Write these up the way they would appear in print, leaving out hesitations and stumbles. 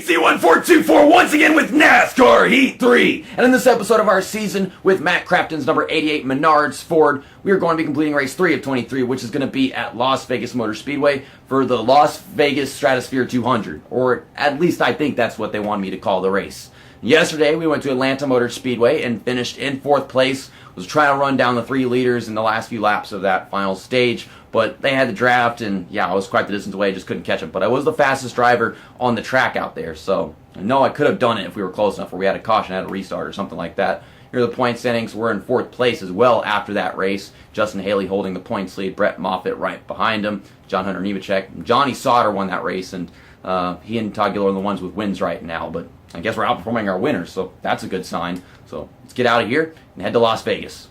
C1424 once again with NASCAR Heat 3. And in this episode of our season with Matt Crafton's number 88 Menards Ford, we are going to be completing race 3 of 23, which is going to be at Las Vegas Motor Speedway for the Las Vegas Stratosphere 200. Or at least I think that's what they wanted me to call the race. Yesterday we went to Atlanta Motor Speedway and finished in 4th place. Was trying to run down the 3 leaders in the last few laps of that final stage, but they had the draft, and yeah, I was quite the distance away, just couldn't catch them. But I was the fastest driver on the track out there, so I know I could have done it if we were close enough, or we had a caution, had a restart or something like that. Here are the point standings. We're in 4th place as well after that race. Justin Haley holding the points lead, Brett Moffitt right behind him, John Hunter Nemechek. Johnny Sauter won that race, and he and Todd Giller are the ones with wins right now, but I guess we're outperforming our winners, so that's a good sign. So let's get out of here and head to Las Vegas.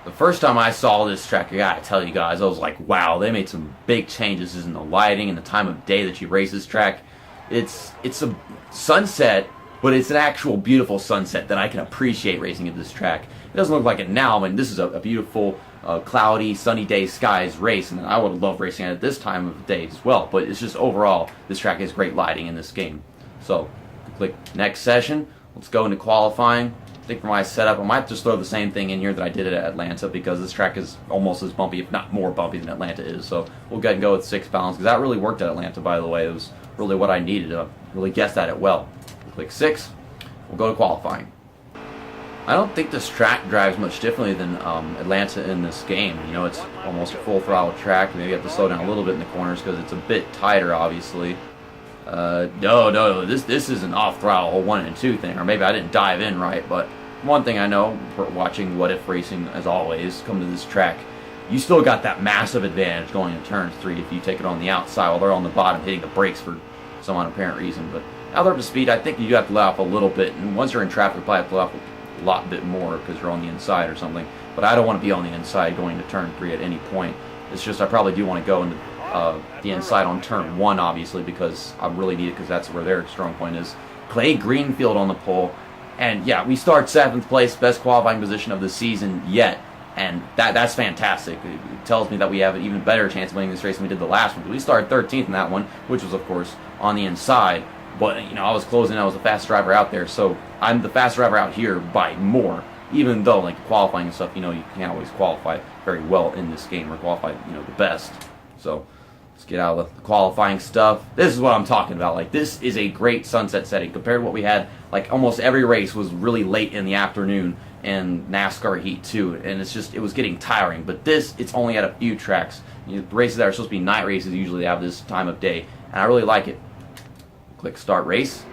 The first time I saw this track, I gotta tell you guys, I was like, wow, they made some big changes in the lighting and the time of day that you race this track. It's a sunset, but it's an actual beautiful sunset that I can appreciate racing at this track. It doesn't look like it now, I mean, this is a beautiful, cloudy, sunny day skies race, and I would love racing at this time of the day as well, but it's just overall, this track has great lighting in this game. So, click next session. Let's go into qualifying. I think for my setup, I might just throw the same thing in here that I did at Atlanta because this track is almost as bumpy, if not more bumpy than Atlanta is. So we'll go ahead and go with 6 balance because that really worked at Atlanta, by the way. It was really what I needed. I really guessed at it well. We'll click 6. We'll go to qualifying. I don't think this track drives much differently than Atlanta in this game. You know, it's almost a full throttle track. Maybe you have to slow down a little bit in the corners because it's a bit tighter, obviously. No, this is an off-throttle 1 and 2 thing, or maybe I didn't dive in right, but one thing I know, watching What If Racing, as always, come to this track, you still got that massive advantage going into turn 3 if you take it on the outside while they're on the bottom hitting the brakes for some unapparent reason, but now they're up to speed, I think you have to let off a little bit, and once you're in traffic, you probably have to let off a lot bit more because you're on the inside or something, but I don't want to be on the inside going to turn 3 at any point. It's just I probably do want to go into the inside on turn 1, obviously, because I really need it because that's where their strong point is. Clay Greenfield on the pole, and yeah, we start 7th place, best qualifying position of the season yet, and that's fantastic. It tells me that we have an even better chance of winning this race than we did the last one. We started 13th in that one, which was, of course, on the inside, but you know, I was closing, I was the fastest driver out there, so I'm the fastest driver out here by more, even though, like, qualifying and stuff, you know, you can't always qualify very well in this game, or qualify, you know, the best. So let's get out of the qualifying stuff. This is what I'm talking about. Like, this is a great sunset setting compared to what we had. Like, almost every race was really late in the afternoon in NASCAR Heat 2, and it was getting tiring. But this, it's only at a few tracks. You know, races that are supposed to be night races usually have this time of day, and I really like it. Click start race.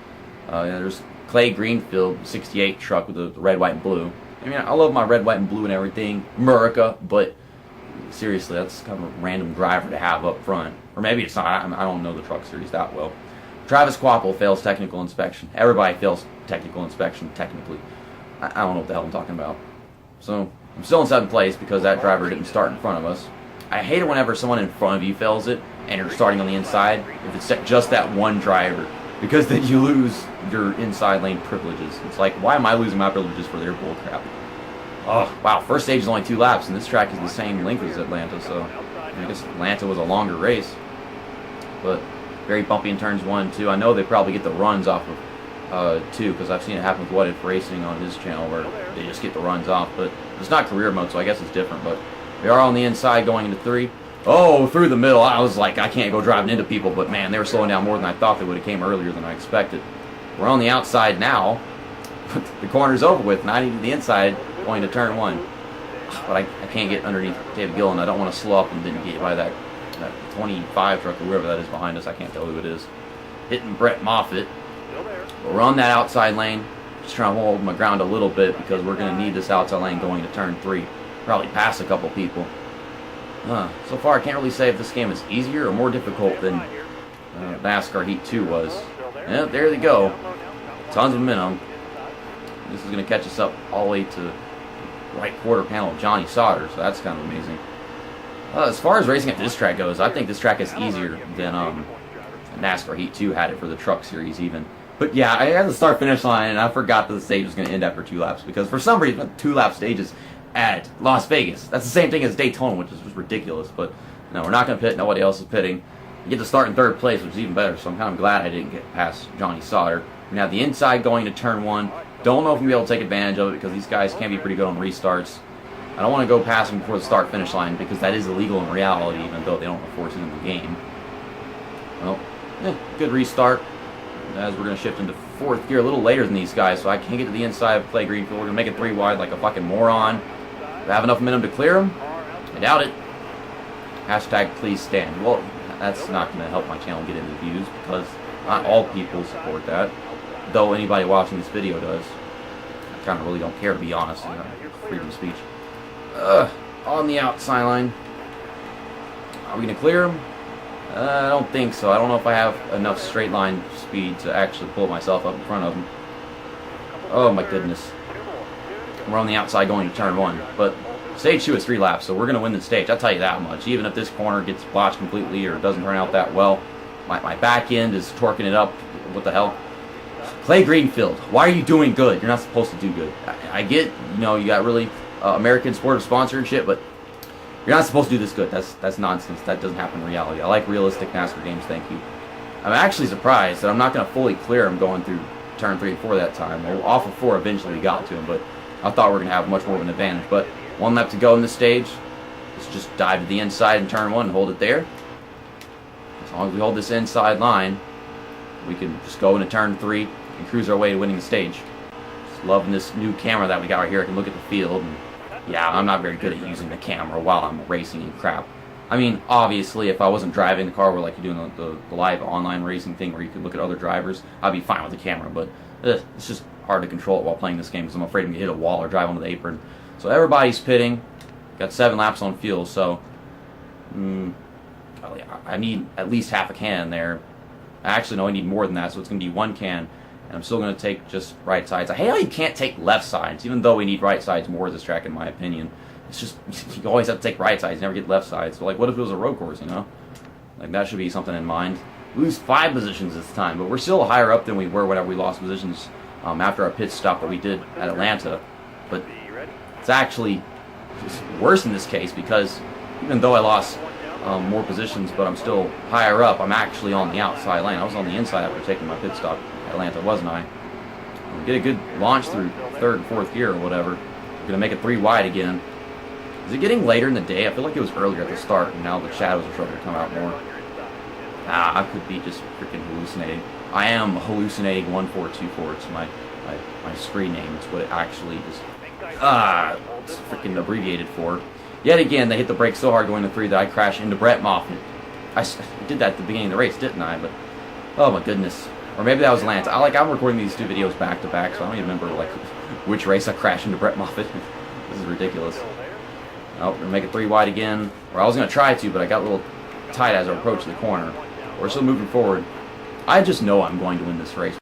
There's Clay Greenfield 68 truck with the red, white, and blue. I mean, I love my red, white, and blue and everything, America, but seriously, that's kind of a random driver to have up front. Or maybe it's not. I don't know the truck series that well. Travis Quapple fails technical inspection. Everybody fails technical inspection, technically. I don't know what the hell I'm talking about. So, I'm still in 7th place because that driver didn't start in front of us. I hate it whenever someone in front of you fails it and you're starting on the inside, if it's just that one driver, because then you lose your inside lane privileges. It's like, why am I losing my privileges for their bullcrap? Oh, wow, first stage is only 2 laps, and this track is the same length as Atlanta, so I guess Atlanta was a longer race. But very bumpy in turns 1 and 2. I know they probably get the runs off of 2, because I've seen it happen with What If Racing on his channel, where they just get the runs off. But it's not career mode, so I guess it's different. But we are on the inside going into 3. Oh, through the middle. I was like, I can't go driving into people, but man, they were slowing down more than I thought they would have came earlier than I expected. We're on the outside now. The corner's over with, and I need the inside going to turn 1. But I can't get underneath David Gillen. I don't want to slow up and then get by that 25 truck or whoever that is behind us. I can't tell who it is. Hitting Brett Moffitt. But we're on that outside lane. Just trying to hold my ground a little bit because we're going to need this outside lane going to turn 3. Probably pass a couple people. So far, I can't really say if this game is easier or more difficult than NASCAR Heat 2 was. Yeah, there they go. Tons of momentum. This is going to catch us up all the way to the right quarter panel of Johnny Sauter, so that's kind of amazing. As far as racing at this track goes, I think this track is easier than NASCAR Heat 2 had it for the truck series even. But yeah, I had the start-finish line, and I forgot that the stage was going to end after 2 laps, because for some reason, 2-lap stages at Las Vegas. That's the same thing as Daytona, which is ridiculous, but no, we're not going to pit. Nobody else is pitting. I get to start in third place, which is even better, so I'm kind of glad I didn't get past Johnny Sauter. We have the inside going to turn 1. Don't know if I'm going to be able to take advantage of it because these guys can be pretty good on restarts. I don't want to go past them before the start-finish line because that is illegal in reality, even though they don't enforce it in the game. Well, good restart. As we're going to shift into 4th gear a little later than these guys, so I can't get to the inside of Clay Greenfield. We're going to make it 3 wide like a fucking moron. Do I have enough momentum to clear them? I doubt it. Hashtag please stand. Well, that's not going to help my channel get any views because not all people support that. Though anybody watching this video does. I kind of really don't care, to be honest. You know, freedom of speech. On the outside line. Are we going to clear them? I don't think so. I don't know if I have enough straight line speed to actually pull myself up in front of them. Oh my goodness. We're on the outside going to turn 1. But stage 2 is 3 laps, so we're going to win the stage. I'll tell you that much. Even if this corner gets botched completely or doesn't turn out that well, my back end is torquing it up. What the hell? Clay Greenfield, why are you doing good? You're not supposed to do good. I get, you know, you got really American supportive sponsor and shit, but you're not supposed to do this good. That's nonsense. That doesn't happen in reality. I like realistic NASCAR games, thank you. I'm actually surprised that I'm not going to fully clear him going through turn 3 and 4 that time. Well, off of 4 eventually we got to him, but I thought we were going to have much more of an advantage. But 1 lap to go in this stage. Let's just dive to the inside in turn 1 and hold it there. As long as we hold this inside line, we can just go into turn 3 and cruise our way to winning the stage. Just loving this new camera that we got right here. I can look at the field. And yeah, I'm not very good at using the camera while I'm racing and crap. I mean, obviously, if I wasn't driving the car where like you're doing the live online racing thing where you could look at other drivers, I'd be fine with the camera. But it's just hard to control it while playing this game because I'm afraid I'm going to hit a wall or drive onto the apron. So everybody's pitting. Got 7 laps on fuel, so I need at least half a can there. Actually, no, I need more than that, so it's going to be 1 can. And I'm still going to take just right sides. I hate how you can't take left sides, even though we need right sides more at this track, in my opinion. It's just, you always have to take right sides, never get left sides. So, like, what if it was a road course, you know? Like, that should be something in mind. Lose 5 positions this time, but we're still higher up than we were whenever we lost positions after our pit stop that we did at Atlanta. But it's actually worse in this case because even though I lost more positions, but I'm still higher up, I'm actually on the outside lane. I was on the inside after taking my pit stop at Atlanta, wasn't I? Get a good launch through 3rd and 4th gear or whatever. We're going to make it 3 wide again. Is it getting later in the day? I feel like it was earlier at the start, and now the shadows are starting to come out more. I could be just freaking hallucinating. I am hallucinating 1424. It's my screen name. It's what it actually is. It's freaking abbreviated for. Yet again, they hit the brakes so hard going to 3 that I crashed into Brett Moffitt. I did that at the beginning of the race, didn't I? But oh my goodness. Or maybe that was Lance. I'm recording these 2 videos back to back, so I don't even remember like which race I crashed into Brett Moffitt. This is ridiculous. Oh, we're gonna make it 3 wide again. Or I was gonna try to, but I got a little tight as I approached the corner. We're still moving forward. I just know I'm going to win this race.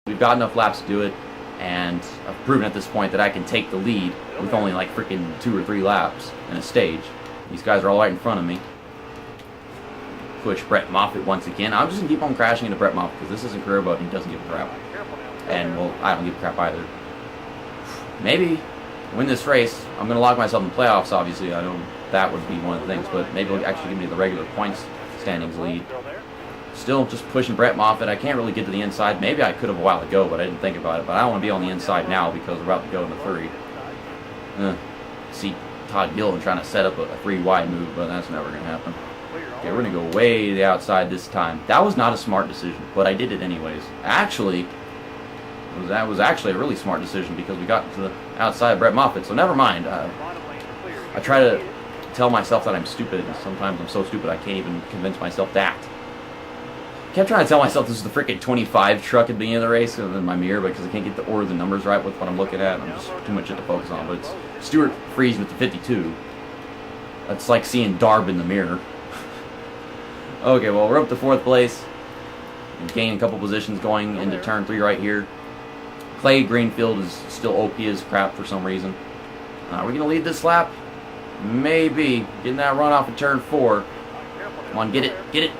We've got enough laps to do it, and I've proven at this point that I can take the lead with only like freaking 2 or 3 laps in a stage. These guys are all right in front of me. Push Brett Moffitt once again. I'm just going to keep on crashing into Brett Moffitt because this isn't career mode and he doesn't give a crap. And, well, I don't give a crap either. Maybe win this race. I'm going to lock myself in playoffs, obviously. I know that would be one of the things, but maybe it'll actually give me the regular points standings lead. Still just pushing Brett Moffitt. I can't really get to the inside. Maybe I could have a while ago, but I didn't think about it. But I don't want to be on the inside now because we're about to go into 3. See Todd Gillen trying to set up a 3 wide move, but that's never going to happen. Okay, we're going to go way to the outside this time. That was not a smart decision, but I did it anyways. Actually, that was actually a really smart decision because we got to the outside of Brett Moffitt, so never mind. I try to tell myself that I'm stupid, and sometimes I'm so stupid I can't even convince myself that. I kept trying to tell myself this is the freaking 25 truck at the beginning of the race in my mirror because I can't get the order of the numbers right with what I'm looking at. I'm just too much shit to focus on, but it's Stuart Friesen with the 52. That's like seeing Darb in the mirror. Okay, well, we're up to 4th place. Gain a couple positions going into turn 3 right here. Clay Greenfield is still OP as crap for some reason. Are we going to lead this lap? Maybe. Getting that run off of turn 4. Come on, get it, get it.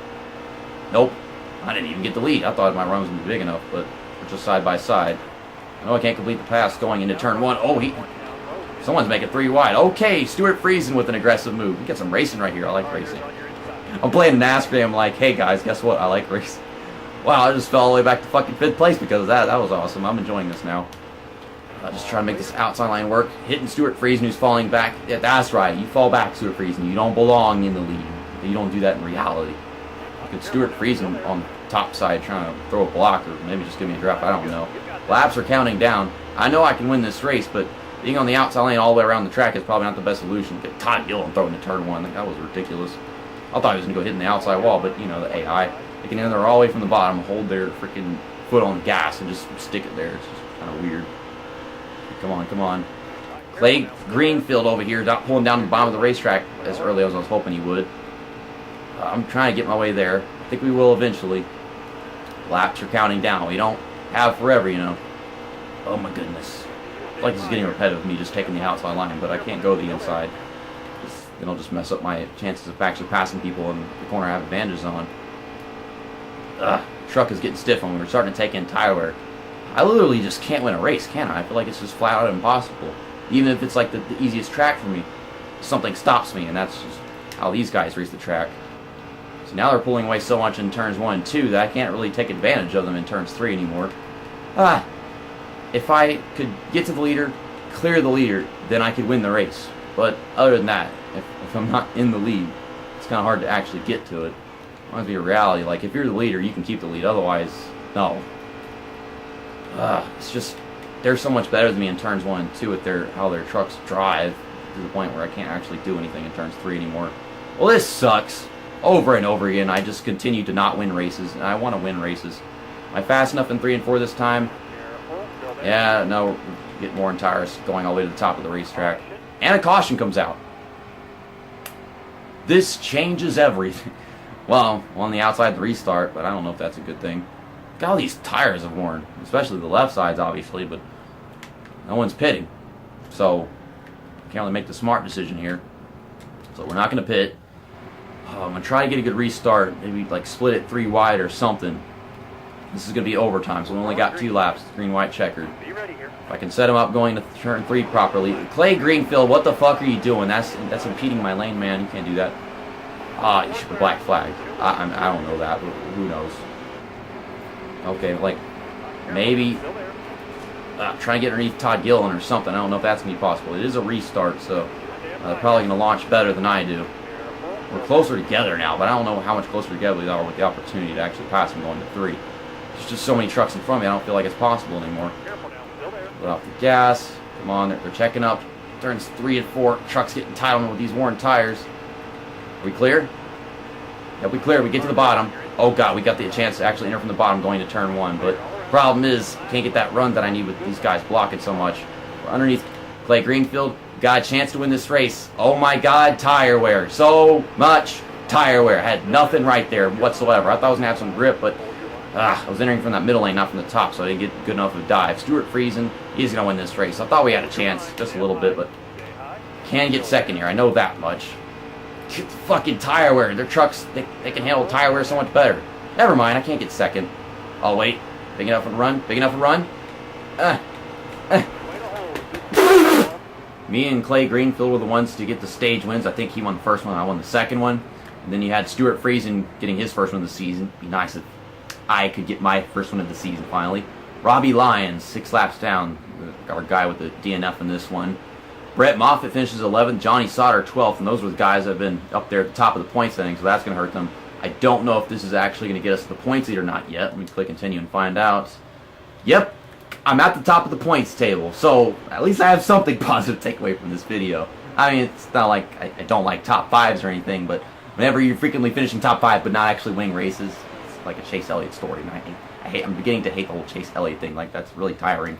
Nope. I didn't even get the lead. I thought my run was going to be big enough, but we're just side by side. I know I can't complete the pass going into turn 1. Oh, someone's making 3 wide. Okay, Stuart Friesen with an aggressive move. We got some racing right here. I like racing. I'm playing NASCAR. I'm like, hey guys, guess what? I like racing. Wow, I just fell all the way back to fucking 5th place because of that. That was awesome. I'm enjoying this now. Just trying to make this outside line work. Hitting Stuart Friesen, who's falling back. Yeah, that's right. You fall back, Stuart Friesen. You don't belong in the lead. You don't do that in reality. Could Stuart Friesen on the top side trying to throw a block or maybe just give me a draft? I don't know. Laps are counting down. I know I can win this race, but being on the outside lane all the way around the track is probably not the best solution. Get Todd Gilliland throwing to turn 1. That was ridiculous. I thought he was going to go hitting the outside wall, but you know, the AI. They can enter all the way from the bottom, hold their freaking foot on the gas, and just stick it there. It's just kind of weird. Come on, come on. Clay Greenfield over here, not pulling down to the bottom of the racetrack as early as I was hoping he would. I'm trying to get my way there. I think we will eventually. Laps are counting down. We don't have forever, you know. Oh my goodness. I feel like this is getting repetitive, me just taking the outside line, but I can't go the inside. Then I'll just mess up my chances of actually passing people in the corner I have advantages on. Truck is getting stiff when we're starting to take in tire wear. I literally just can't win a race, can I? I feel like it's just flat out impossible. Even if it's like the easiest track for me, something stops me, and that's just how these guys race the track. So now they're pulling away so much in turns 1 and 2 that I can't really take advantage of them in turns 3 anymore. If I could get to the leader, clear the leader, then I could win the race. But other than that, if I'm not in the lead, it's kind of hard to actually get to it. It must be a reality. Like, if you're the leader, you can keep the lead. Otherwise, no. It's just, they're so much better than me in turns 1 and 2 with how their trucks drive to the point where I can't actually do anything in turns 3 anymore. Well, this sucks. Over and over again, I just continue to not win races, and I want to win races. Am I fast enough in 3 and 4 this time? Yeah, no, get more in tires going all the way to the top of the racetrack. And a caution comes out. This changes everything. Well, on the outside, the restart, but I don't know if that's a good thing. Look at all these tires have worn, especially the left sides, obviously, but no one's pitting. So, can't really make the smart decision here. So we're not going to pit. I'm going to try to get a good restart, maybe like split it 3 wide or something. This is going to be overtime, so we only got 2 laps, green-white checkered. If I can set him up going to turn 3 properly. Clay Greenfield, what the fuck are you doing? That's impeding my lane, man. You can't do that. You should have black flag. I don't know that, but who knows? Okay, like, maybe try and get underneath Todd Gilliland or something. I don't know if that's going to be possible. It is a restart, so they're probably going to launch better than I do. We're closer together now, but I don't know how much closer together we are with the opportunity to actually pass him going to 3. There's just so many trucks in front of me, I don't feel like it's possible anymore. Let off the gas. Come on, they're checking up. Turns 3 and 4. Truck's getting tight on with these worn tires. Are we clear? Yep, we clear. We get to the bottom. Oh god, we got the chance to actually enter from the bottom going to turn 1, but problem is, can't get that run that I need with these guys blocking so much. We're underneath Clay Greenfield. Got a chance to win this race. Oh my god, tire wear. So much tire wear. I had nothing right there whatsoever. I thought I was going to have some grip, but I was entering from that middle lane, not from the top, so I didn't get good enough of a dive. Stuart Friesen, he's going to win this race. I thought we had a chance, just a little bit, but can get second here. I know that much. Get the fucking tire wear. Their trucks, they can handle tire wear so much better. Never mind, I can't get second. Oh, wait. Big enough to run? Big enough to run? Me and Clay Greenfield were the ones to get the stage wins. I think he won the first one. I won the second one. And then you had Stuart Friesen getting his first one of the season. It'd be nice if I could get my first one of the season finally. Robbie Lyons, 6 laps down. Our guy with the DNF in this one. Brett Moffitt finishes 11th. Johnny Sauter 12th. And those were the guys that have been up there at the top of the points setting, so that's going to hurt them. I don't know if this is actually going to get us to the points lead or not yet. Let me click continue and find out. Yep, I'm at the top of the points table. So at least I have something positive to take away from this video. I mean, it's not like I don't like top 5s or anything, but whenever you're frequently finishing top 5 but not actually winning races, it's like a Chase Elliott story. And I'm beginning to hate the whole Chase Elliott thing. Like, that's really tiring.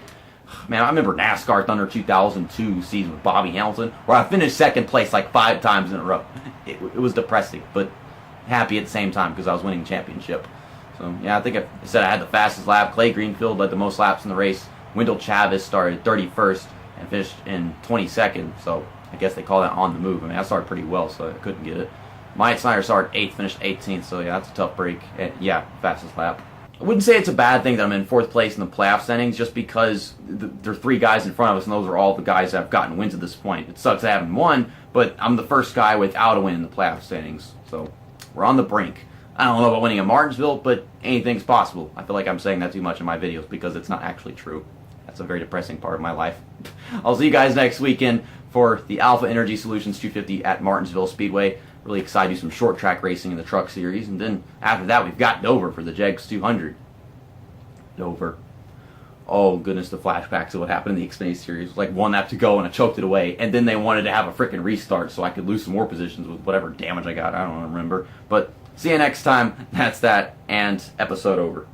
Man, I remember NASCAR Thunder 2002 season with Bobby Hamilton, where I finished second place like 5 times in a row. It was depressing, but happy at the same time because I was winning a championship. So, yeah, I think I said I had the fastest lap. Clay Greenfield led the most laps in the race. Wendell Chavez started 31st and finished in 22nd, so I guess they call that on the move. I mean, I started pretty well, so I couldn't get it. Myatt Snyder started 8th, finished 18th, so yeah, that's a tough break. And, yeah, fastest lap. I wouldn't say it's a bad thing that I'm in 4th place in the playoff standings just because there are 3 guys in front of us, and those are all the guys that have gotten wins at this point. It sucks I haven't won, but I'm the first guy without a win in the playoff standings. So We're on the brink. I don't know about winning at Martinsville, but anything's possible. I feel like I'm saying that too much in my videos because it's not actually true. That's a very depressing part of my life. I'll see you guys next weekend for the Alpha Energy Solutions 250 at Martinsville Speedway. Really excited to do some short track racing in the truck series. And then after that, we've got Dover for the Jegs 200. Dover. Oh, goodness, the flashbacks of what happened in the Xfinity Series. It was like 1 lap to go, and I choked it away. And then they wanted to have a freaking restart so I could lose some more positions with whatever damage I got. I don't remember. But see you next time. That's that, and episode over.